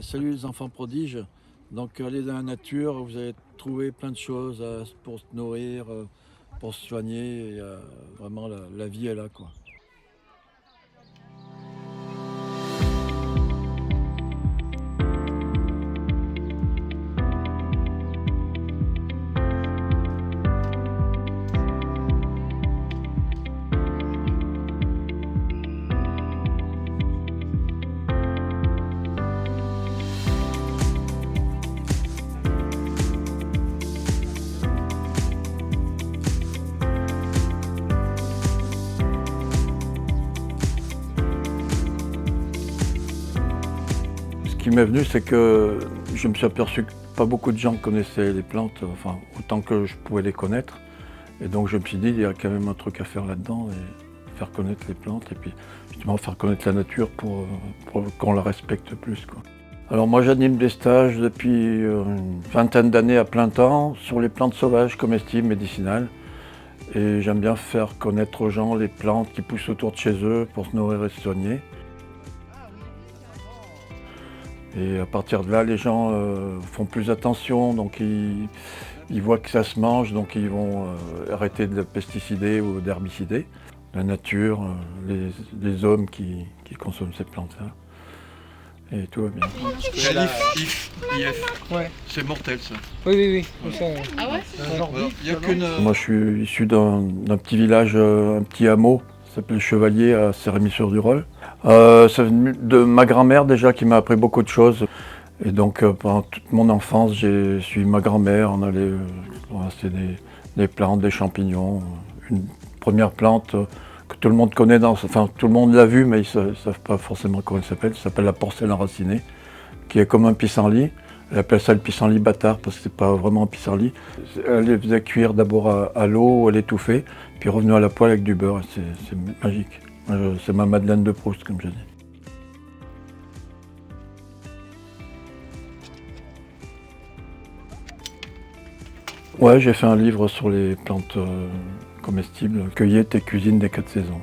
Salut les enfants prodiges. Donc allez dans la nature, vous allez trouver plein de choses pour se nourrir, pour se soigner. Et, vraiment la vie est là quoi. Ce qui m'est venu, c'est que je me suis aperçu que pas beaucoup de gens connaissaient les plantes, enfin autant que je pouvais les connaître. Et donc je me suis dit, il y a quand même un truc à faire là-dedans, et faire connaître les plantes, et puis justement faire connaître la nature pour qu'on la respecte plus, quoi. Alors moi j'anime des stages depuis une vingtaine d'années à plein temps sur les plantes sauvages, comestibles, médicinales. Et j'aime bien faire connaître aux gens les plantes qui poussent autour de chez eux pour se nourrir et se soigner. Et à partir de là, les gens font plus attention, donc ils voient que ça se mange, donc ils vont arrêter de pesticider ou d'herbicider. La nature, les hommes qui consomment ces plantes-là. Et tout va bien. C'est IF. Ouais. C'est mortel ça. Oui. Ça, Ah ouais? Alors, il n'y a qu'une. Moi je suis issu d'un petit village, un petit hameau, qui s'appelle Chevalier à Cérémy-sur-Durolle. C'est venu de ma grand-mère déjà qui m'a appris beaucoup de choses. Et donc pendant toute mon enfance, j'ai suivi ma grand-mère, on allait ramasser des plantes, des champignons. Une première plante que tout le monde connaît, enfin tout le monde l'a vue, mais ils ne savent pas forcément comment elle s'appelle la porcelaine enracinée, qui est comme un pissenlit. Elle appelle ça le pissenlit bâtard parce que c'est pas vraiment un pissenlit. Elle les faisait cuire d'abord à l'eau, elle étouffait, puis revenue à la poêle avec du beurre. C'est magique. C'est ma Madeleine de Proust, comme je dis. Ouais, j'ai fait un livre sur les plantes comestibles, cueillettes et cuisine des 4 saisons.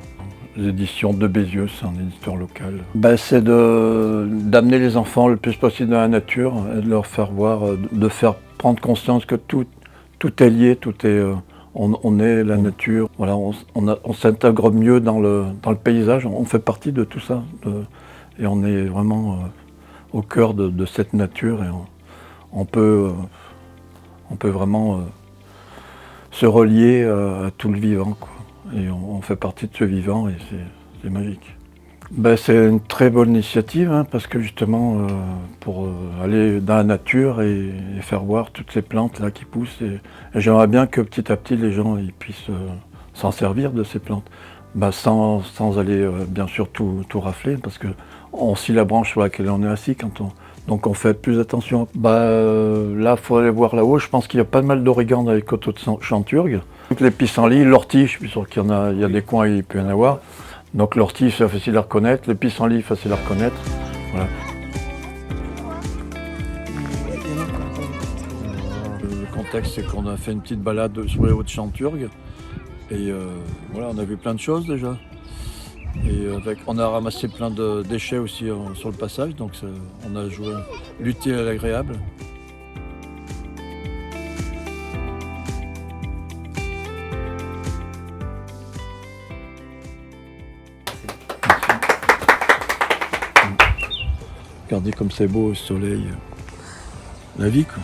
Les éditions de Bézieux, c'est un éditeur local. C'est d'amener les enfants le plus possible dans la nature et de leur faire voir, de faire prendre conscience que tout est lié, on est la nature. Voilà, on s'intègre mieux dans le paysage, on fait partie de tout ça. Et on est vraiment au cœur de cette nature et on peut vraiment se relier à tout le vivant, quoi. Et on fait partie de ce vivant et c'est magique. C'est une très bonne initiative hein, parce que justement pour aller dans la nature et faire voir toutes ces plantes là qui poussent. Et j'aimerais bien que petit à petit les gens ils puissent s'en servir de ces plantes. Sans aller bien sûr tout rafler parce qu'on scie la branche sur laquelle on est assis donc on fait plus attention. Là, il faut aller voir là-haut. Je pense qu'il y a pas mal d'origan dans les coteaux de Chanturgue. Les pissenlits, l'ortie, je suis sûr qu'il y a des coins où il peut y en avoir. Donc l'ortie, c'est facile à reconnaître. Le pissenlit, facile à reconnaître. Voilà. Le contexte, c'est qu'on a fait une petite balade sur les hauts de Chanturgue. Et voilà, on a vu plein de choses déjà. Et on a ramassé plein de déchets aussi sur le passage, donc on a joué l'utile à l'agréable. Regardez comme c'est beau au soleil, la vie quoi.